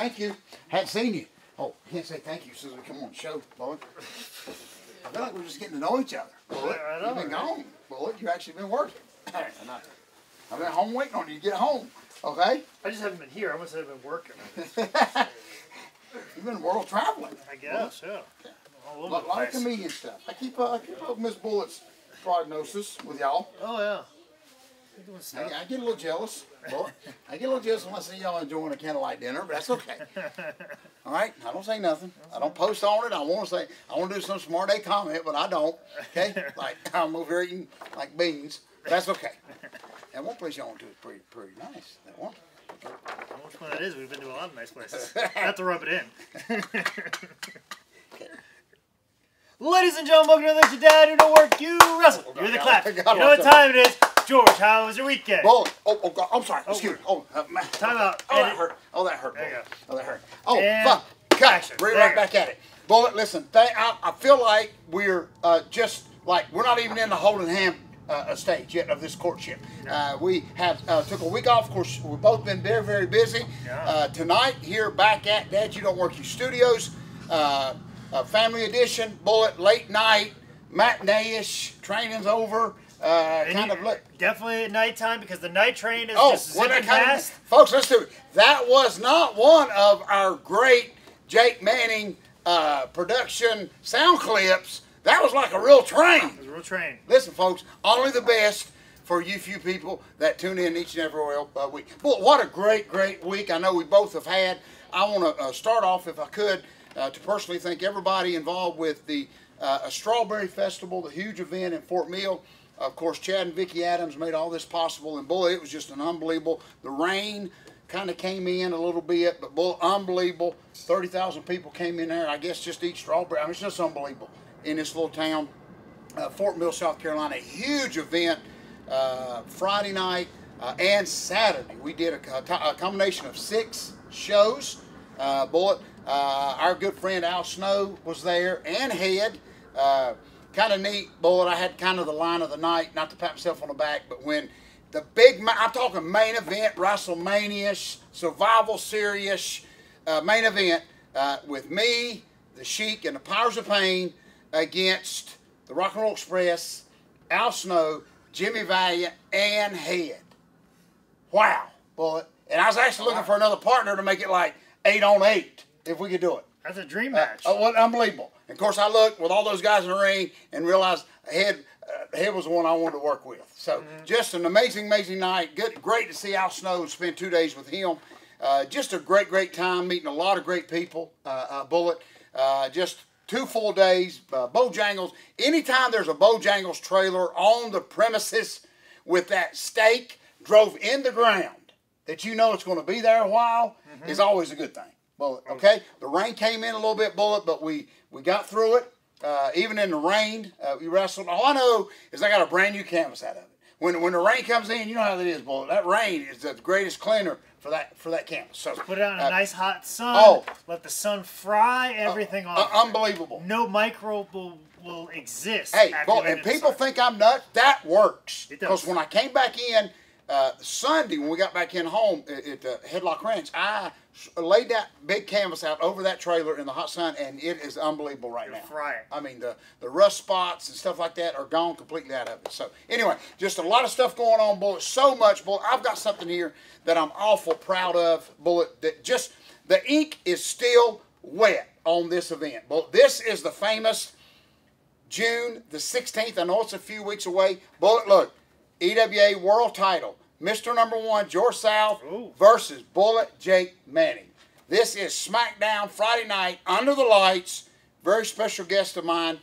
thank you. Hadn't seen you. Oh, can't say thank you since we come on the show, Bullet. I feel like we're just getting to know each other. Bullet, you've been gone. Bullet, you've actually been working. I've been home waiting on you to get home. Okay? I just haven't been here. I must have been working. You've been world traveling. I guess, yeah. A lot of comedian stuff. I keep up Miss Bullet's prognosis with y'all. Oh, yeah. I get a little jealous. Bullet. I get a little jealous when I see y'all enjoying a candlelight dinner, but that's okay. All right? I don't say nothing. I don't post on it. I want to do some smart A comment, but I don't. Okay? Like, I'm over here eating like beans. But that's okay. And one place y'all went to is pretty nice. That one. Which one that is? We've been to a lot of nice places. Not to rub it in. Ladies and gentlemen, welcome to This Your Dad Who Don't Work, You Wrestle. You're the clap. You know what time it is. George, how was your weekend? God, I'm sorry. Excuse me. Time out. Oh, that hurt. Oh, that hurt. There you go. Oh, that hurt. Oh, and fuck. Cut. action. Right back at it. Bullet, listen. I feel like we're just like we're not even in the holding hand stage yet of this courtship. We have took a week off. Of course, we've both been very, very busy. Yeah. Tonight, here back at Dad You Don't Work You Studios, family edition, Bullet, late night, matinee-ish, training's over. Definitely at nighttime because the night train is just zipping past. Folks, let's do it. That was not one of our great Jake Manning production sound clips. That was like a real train. It was a real train. Listen, folks, only the best for you few people that tune in each and every week. Well, what a great, great week I know we both have had. I want to start off, if I could, to personally thank everybody involved with the Strawberry Festival, the huge event in Fort Mill. Of course, Chad and Vicki Adams made all this possible, and boy, it was just an unbelievable. The rain kind of came in a little bit, but boy, unbelievable. 30,000 people came in there. I guess just eat strawberry. I mean, it's just unbelievable in this little town, Fort Mill, South Carolina. A huge event Friday night and Saturday. We did a combination of 6 shows. Bullet, our good friend Al Snow was there, and Head. Kind of neat, Bullet. I had kind of the line of the night, not to pat myself on the back, but when the big, I'm talking main event, WrestleMania-ish, Survival Series main event with me, the Sheik, and the Powers of Pain against the Rock and Roll Express, Al Snow, Jimmy Valiant, and Head. Wow, Bullet. And I was actually looking for another partner to make it like 8 on 8, if we could do it. That's a dream match. What unbelievable. And of course, I looked with all those guys in the ring and realized Head was the one I wanted to work with. So just an amazing, amazing night. Great to see Al Snow and spend 2 days with him. Just a great, great time meeting a lot of great people. Bullet. Just 2 full days. Bojangles. Anytime there's a Bojangles trailer on the premises with that stake drove in the ground that you know it's going to be there a while is always a good thing. Bullet, okay? The rain came in a little bit, Bullet, but we got through it. Even in the rain, we wrestled. All I know is I got a brand new canvas out of it. When the rain comes in, you know how that is, Bullet. That rain is the greatest cleaner for that canvas. So put it out in a nice hot sun. Let the sun fry everything off. Unbelievable. No microbe will exist. Hey, and people think I'm nuts. That works. It does. Because when I came back in Sunday, when we got back in home at Headlock Ranch, I laid that big canvas out over that trailer in the hot sun, and it is unbelievable right now. Frying. I mean, the rust spots and stuff like that are gone completely out of it. So anyway, just a lot of stuff going on, Bullet. So much, Bullet. I've got something here that I'm awful proud of, Bullet. That just the ink is still wet on this event. Bullet. This is the famous June the 16th. I know it's a few weeks away. Bullet, look, EWA World Title. Mr. Number 1, George South versus Bullet Jake Manning. This is SmackDown Friday night under the lights. Very special guest of mine.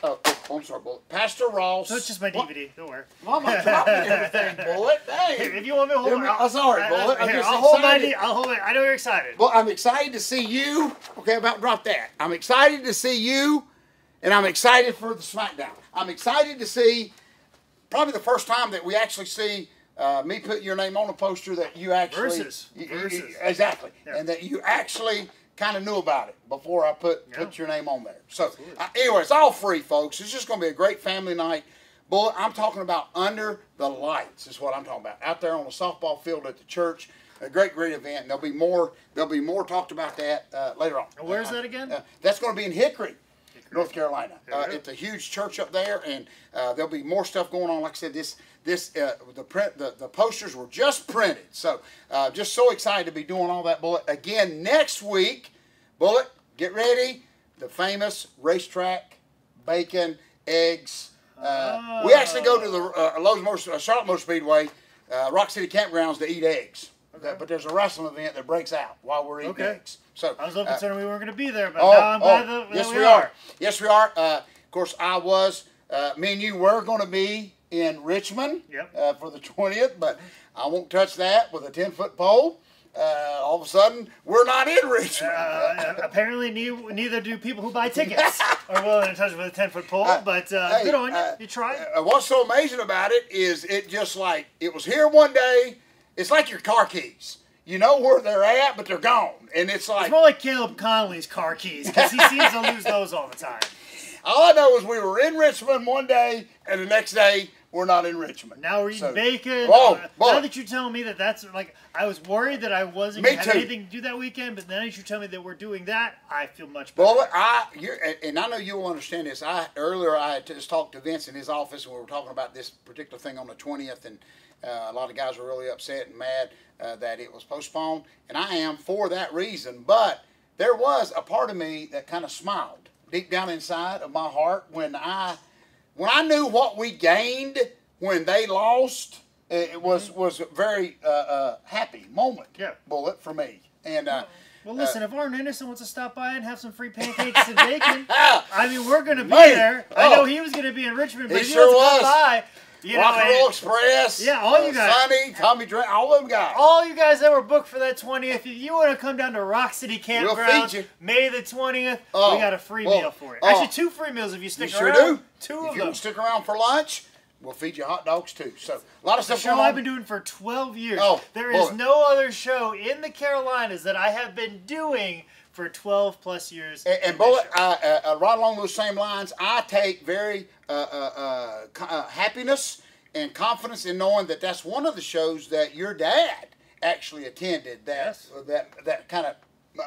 I'm sorry, Bullet. Pastor Ross. No, it's just my DVD. Don't worry. Why am I dropping everything, Bullet? Hey. If you want me to hold it. I'm sorry, Bullet. I'll hold my. I'll hold it. I know you're excited. Well, I'm excited to see you. Okay, I'm about to drop that. I'm excited to see you, and I'm excited for the SmackDown. I'm excited to see probably the first time that we actually see me put your name on a poster that you actually versus exactly, and that you actually kind of knew about it before I put your name on there. So anyway, it's all free, folks. It's just going to be a great family night. Bullet, I'm talking about under the lights is what I'm talking about. Out there on the softball field at the church. A great event. And there'll be more talked about that later on. Where's that again? That's going to be in Hickory, North Carolina. It's a huge church up there, and there'll be more stuff going on. Like I said, the posters were just printed, so just so excited to be doing all that. Bullet again next week. Bullet, get ready. The famous racetrack, bacon, eggs. We actually go to the Charlotte Motor Speedway, Rock City Campgrounds to eat eggs. Okay. But there's a wrestling event that breaks out while we're eating eggs. So I was a little concerned we weren't going to be there, but now I'm glad that we are. Yes, we are. Of course, me and you were going to be in Richmond for the 20th, but I won't touch that with a 10-foot pole. All of a sudden, we're not in Richmond. Apparently, neither do people who buy tickets are willing to touch it with a 10-foot pole, but good on you. You tried. What's so amazing about it is it was here one day. It's like your car keys. You know where they're at, but they're gone. And it's more like Caleb Connolly's car keys, because he seems to lose those all the time. All I know is we were in Richmond one day, and the next day, we're not in Richmond. Now we're eating bacon. Now that you're telling me that's like, I was worried that I wasn't going to have anything to do that weekend, but now that you're telling me that we're doing that, I feel much better. Well, and I know you will understand this. Earlier I had just talked to Vince in his office, and we were talking about this particular thing on the 20th, and a lot of guys were really upset and mad that it was postponed, and I am for that reason. But there was a part of me that kind of smiled deep down inside of my heart when I knew what we gained when they lost. It was a very happy moment, Bullet, for me. And well, listen, if Arn Anderson wants to stop by and have some free pancakes and bacon, I mean, we're going to be there. I know he was going to be in Richmond, but if he wants to come by. Rock and Roll Express, all you guys, Sonny, Tommy Drake, all them guys. All you guys that were booked for that 20th, if you want to come down to Rock City Campground, May the 20th, we got a free meal for you. Actually, 2 free meals if you stick around. You sure do. 2 of them. If you stick around for lunch, we'll feed you hot dogs too. So a lot of stuff. The show I've been doing for 12 years. There is no other show in the Carolinas that I have been doing for 12 plus years. And Bullet, right along those same lines, I take very happiness and confidence in knowing that that's one of the shows that your dad actually attended. That kind of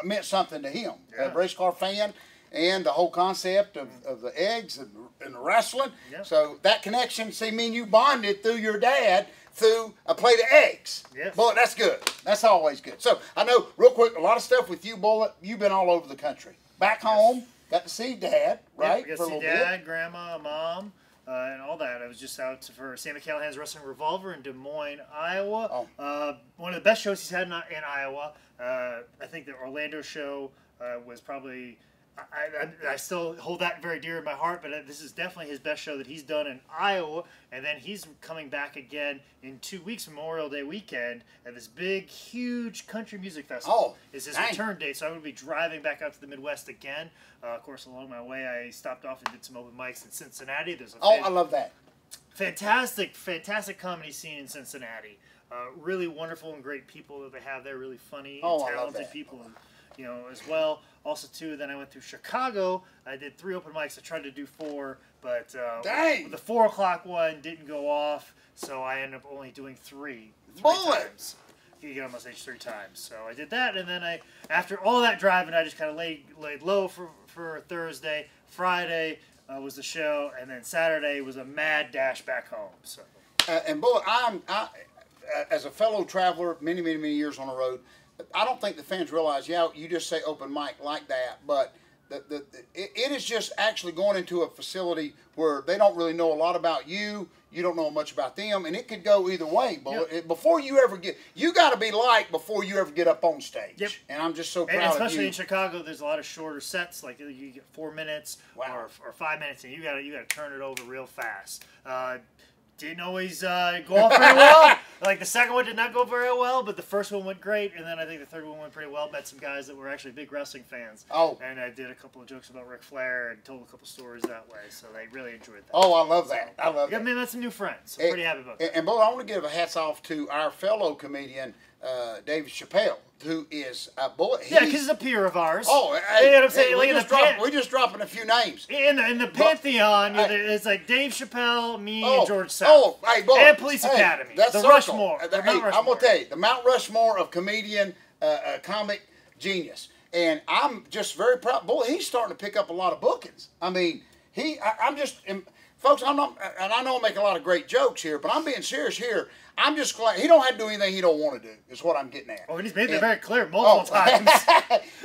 meant something to him. A race car fan, and the whole concept of the eggs and the wrestling. So that connection, see, me and you bonded through your dad through a plate of eggs. Bullet, that's good. That's always good. So I know, real quick, a lot of stuff with you, Bullet. You've been all over the country. Back home, got to see Dad, right? Got to see Dad, Grandma, Mom. And all that. I was just out for Sammy Callahan's Wrestling Revolver in Des Moines, Iowa. One of the best shows he's had in Iowa. I think the Orlando show was probably... I still hold that very dear in my heart, but this is definitely his best show that he's done in Iowa. And then he's coming back again in 2 weeks, Memorial Day weekend, at this big, huge country music festival. It's his return date, so I'm going to be driving back out to the Midwest again. Of course, along my way, I stopped off and did some open mics in Cincinnati. There's I love that. Fantastic comedy scene in Cincinnati. Really wonderful and great people that they have there. Really funny and talented people. As well. Also, too, then I went through Chicago. I did 3 open mics. I tried to do 4, but the 4 o'clock one didn't go off, so I ended up only doing 3 times. You get on my stage 3 times. So I did that, and then after all that driving, I just kind of laid low for Thursday. Friday was the show, and then Saturday was a mad dash back home. So. And Bullet, I as a fellow traveler, many years on the road, I don't think the fans realize, you just say open mic like that, but it is just actually going into a facility where they don't really know a lot about you. You don't know much about them, and it could go either way. But before you ever you got to be liked before you ever get up on stage. And I'm just so proud of you. Especially in Chicago, there's a lot of shorter sets. Like you get 4 minutes or 5 minutes, and you got to turn it over real fast. Didn't always go off very well. Like the second one did not go very well, but the first one went great, and then I think the third one went pretty well. Met some guys that were actually big wrestling fans. And I did a couple of jokes about Ric Flair and told a couple stories that way, so they really enjoyed that. I love that. I love that. I mean, that's some new friends. I'm pretty happy about that. And Bullet, I want to give a hats off to our fellow comedian, Dave Chappelle. who is a Bullet. Yeah, because he's a peer of ours. Oh, you know what I'm saying? Like we're just dropping a few names. In the Pantheon, it's like Dave Chappelle, me, and George South. Oh, hey, Bullet. And Police Academy. That's the Rushmore. I'm going to tell you, the Mount Rushmore of comedian, comic genius. And I'm just very proud. Bullet, he's starting to pick up a lot of bookings. I mean, I'm just... Folks, I'm not, and I know I make a lot of great jokes here, but I'm being serious here. I'm just glad he don't have to do anything he don't want to do. Is what I'm getting at. Oh, and he's made that very clear multiple times.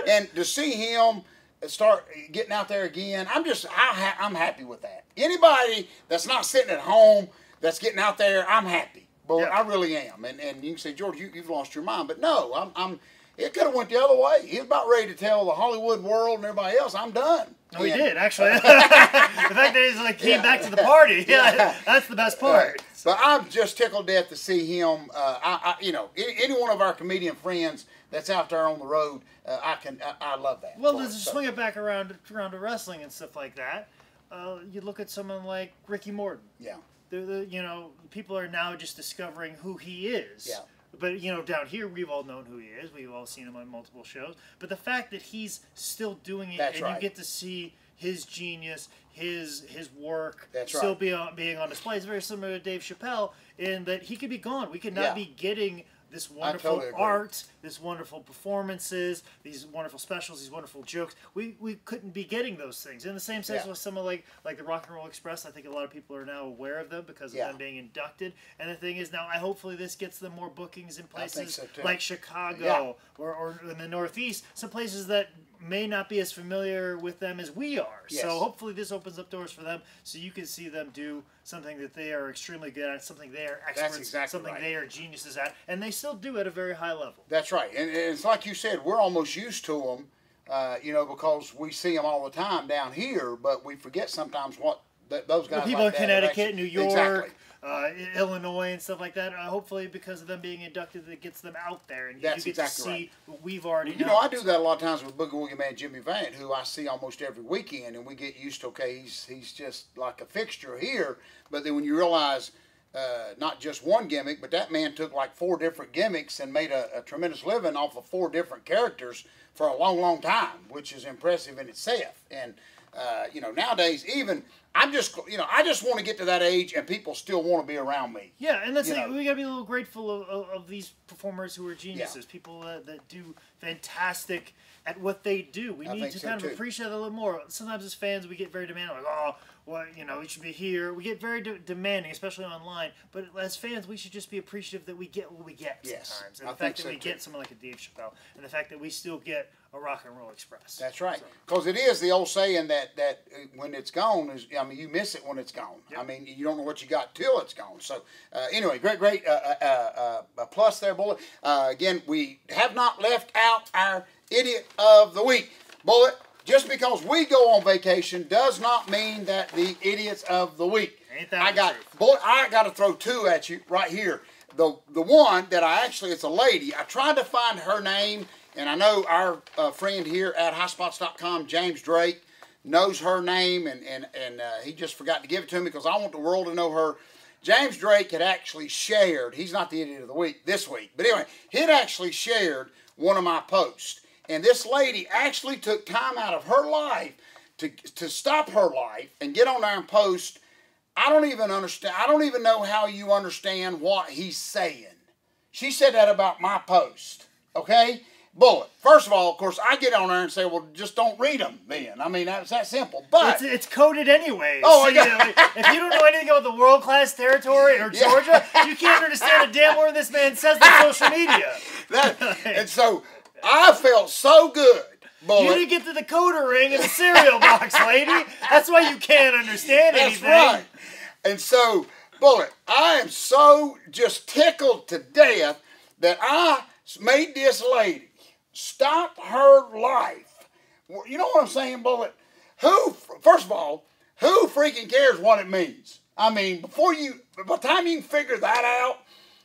And to see him start getting out there again, I'm happy with that. Anybody that's not sitting at home that's getting out there, I'm happy. But I really am. And you can say, George, you've lost your mind, but no, it could have went the other way. He was about ready to tell the Hollywood world and everybody else, I'm done. Oh, he did, actually. The fact that he's like came back to the party, that's the best part. Right. But I'm just tickled death to see him. Any one of our comedian friends that's out there on the road, I love that. Well, to swing it back around to wrestling and stuff like that, you look at someone like Ricky Morton. Yeah. People are now just discovering who he is. Yeah. But, down here, we've all known who he is. We've all seen him on multiple shows. But the fact that he's still doing it you get to see his genius, his work still being on display is very similar to Dave Chappelle in that he could be gone. We could not be getting this wonderful art, this wonderful performances, these wonderful specials, these wonderful jokes. We couldn't be getting those things. In the same sense with someone like the Rock and Roll Express, I think a lot of people are now aware of them because of them being inducted. And the thing is now, hopefully this gets them more bookings in places like Chicago or in the Northeast, some places that may not be as familiar with them as we are. Yes. So hopefully this opens up doors for them so you can see them do something that they are extremely good at, something they are experts, something they are geniuses at, and they still do at a very high level. That's right. And it's like you said, we're almost used to them, because we see them all the time down here, but we forget sometimes what those guys people like in Connecticut, New York, exactly. Illinois and stuff like that. Hopefully, because of them being inducted, it gets them out there, and you get to see what we've already known. I do that a lot of times with Boogie Woogie Man Jimmy Vant, who I see almost every weekend, and we get used to, he's just like a fixture here. But then when you realize not just one gimmick, but that man took like 4 different gimmicks and made a tremendous living off of 4 different characters for a long, long time, which is impressive in itself. And nowadays, even I just want to get to that age, and people still want to be around me. Yeah, and that's we gotta be a little grateful of these performers who are geniuses, people that do fantastic at what they do. We need to kind of appreciate it a little more. Sometimes as fans, we get very demanding, like, we should be here. We get very demanding, especially online. But as fans, we should just be appreciative that we get what we get sometimes. And the fact that we get someone like a Dave Chappelle, and the fact that we still get a Rock and Roll Express. That's right. Because it is the old saying that when it's gone, you miss it when it's gone. Yep. You don't know what you got till it's gone. So, anyway, great plus there, Bullet. Again, we have not left out our Idiot of the Week. Bullet, just because we go on vacation does not mean that the Idiots of the Week. Ain't that Bullet, I got to throw 2 at you right here. The one that it's a lady. I tried to find her name, and I know our friend here at highspots.com, James Drake, knows her name, and he just forgot to give it to me because I want the world to know her. James Drake had actually shared, he's not the Idiot of the Week this week, but anyway, he'd actually shared one of my posts. And this lady actually took time out of her life to stop her life and get on there and post. I don't even understand. I don't even know how you understand what he's saying. She said that about my post. Okay? Bullet. First of all, of course, I get on there and say, well, just don't read them then. That's that simple. But it's coded anyways. Oh, if you don't know anything about the world-class territory or Georgia, you can't understand a damn word this man says on social media. And so I felt so good, Bullet. You didn't get to the decoder ring in the cereal box, lady. That's why you can't understand anything. That's right. And so, Bullet, I am so just tickled to death that I made this lady stop her life. You know what I'm saying, Bullet? First of all, who freaking cares what it means? By the time you can figure that out,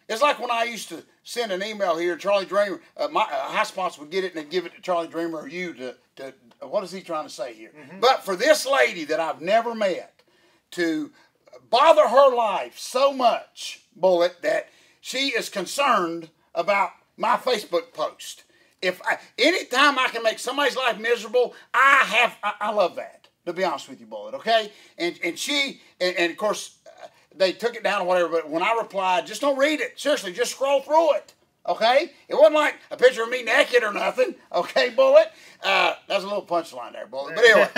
it's like when I used to send an email here, Charlie Dreamer, High Spots would get it and they'd give it to Charlie Dreamer or you to what is he trying to say here? Mm-hmm. But for this lady that I've never met to bother her life so much, Bullet, that she is concerned about my Facebook post. Anytime I can make somebody's life miserable, I love that. To be honest with you, Bullet. Okay, and of course they took it down or whatever. But when I replied, just don't read it. Seriously, just scroll through it. Okay, it wasn't like a picture of me naked or nothing. Okay, Bullet. That's a little punchline there, Bullet. But anyway,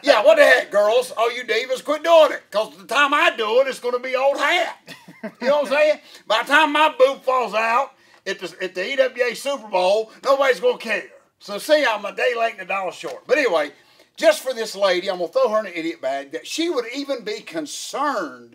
yeah. What the heck, girls? All you divas, quit doing it. Cause the time I do it, it's going to be old hat. You know what I'm saying? By the time my boob falls out at the EWA Super Bowl, nobody's going to care. So see, I'm a day late and a dollar short. But anyway, just for this lady, I'm going to throw her in an idiot bag that she would even be concerned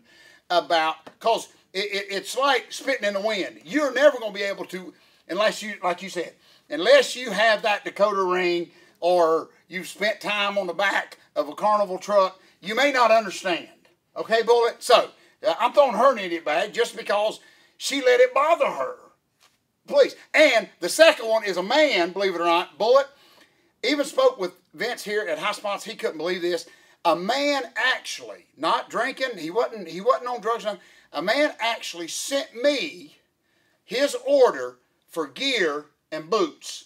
about, because it's like spitting in the wind. You're never going to be able to, unless you, like you said, unless you have that Dakota ring or you've spent time on the back of a carnival truck, you may not understand. Okay, Bullet? So, I'm throwing her in an idiot bag just because she let it bother her. Please. And the second one is a man, believe it or not, Bullet. Even spoke with Vince here at High Spots. He couldn't believe this. A man actually, not drinking, he wasn't on drugs. A man actually sent me his order for gear and boots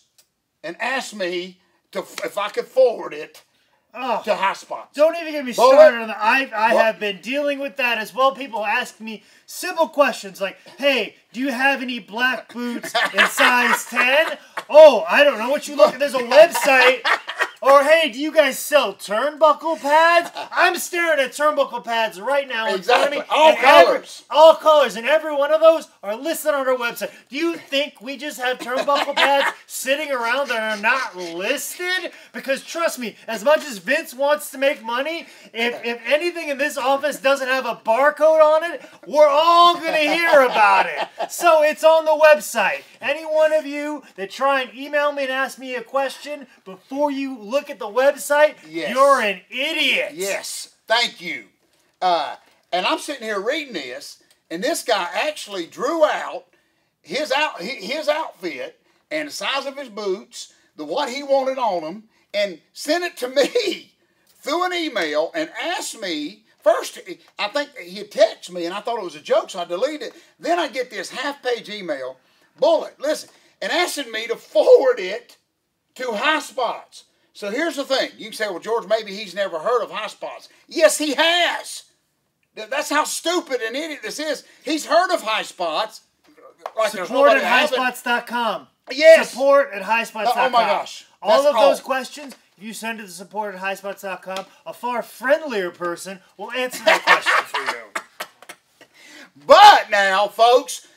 and asked me if I could forward it to High Spots. Don't even get me started on that. I have been dealing with that as well. People ask me simple questions like, hey, do you have any black boots in size 10? Oh, I don't know what you look at. There's a website. Or, hey, do you guys sell turnbuckle pads? I'm staring at turnbuckle pads right now in front of me. All colors. All colors. And every one of those are listed on our website. Do you think we just have turnbuckle pads sitting around that are not listed? Because trust me, as much as Vince wants to make money, if anything in this office doesn't have a barcode on it, we're all going to hear about it. So it's on the website. Any one of you that try and email me and ask me a question before you look at the website, you're an idiot. Yes, thank you. And I'm sitting here reading this, and this guy actually drew out his outfit and the size of his boots, what he wanted on them, and sent it to me through an email and asked me. First, I think he texted me, and I thought it was a joke, so I deleted it. Then I get this half-page email, Bullet, listen, and asking me to forward it to High Spots. So here's the thing. You can say, well, George, maybe he's never heard of High Spots. Yes, he has. That's how stupid an idiot this is. He's heard of High Spots. Like support at highspots.com. Yes. Support at highspots.com. Oh, my gosh. All of those questions, if you send it to support at highspots.com, a far friendlier person will answer that question for you. But now, folks,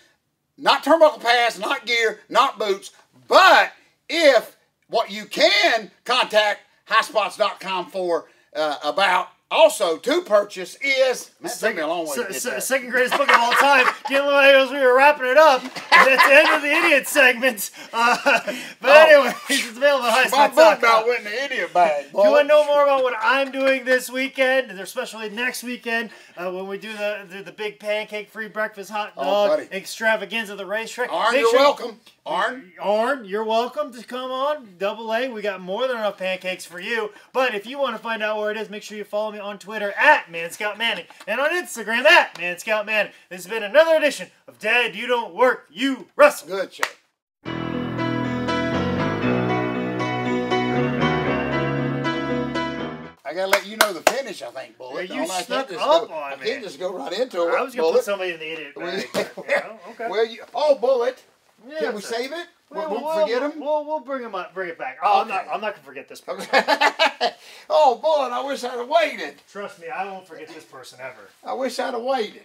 not turnbuckle pads, not gear, not boots, but if what you can contact highspots.com for about also to purchase is, man, it took me a long way to get there. Second greatest book of all time. Getting as we were wrapping it up. That's the end of the idiot segment. Anyway, it's available at highspots.com. My book about went in the idiot bag. Boy. If you want to know more about what I'm doing this weekend, especially next weekend, when we do the big pancake-free breakfast hot dog extravaganza at the racetrack. Arn, you're welcome. Arn, you're welcome to come on. Double A, we got more than enough pancakes for you. But if you want to find out where it is, make sure you follow me on Twitter at ManScoutManning and on Instagram at ManScoutManning. This has been another edition of Dad, You Don't Work, You Wrestle. Good shit. I gotta let you know the finish, I think, Bullet. Yeah, you snuck up on me. I can't just go right into it. I was gonna put somebody in the idiot bag. Okay. Well, Bullet. Yeah, can we save it? We'll forget him? We'll bring him up, bring it back. Oh, okay. I'm not gonna forget this person. Oh, Bullet, I wish I'd have waited. Trust me, I won't forget this person ever. I wish I'd have waited.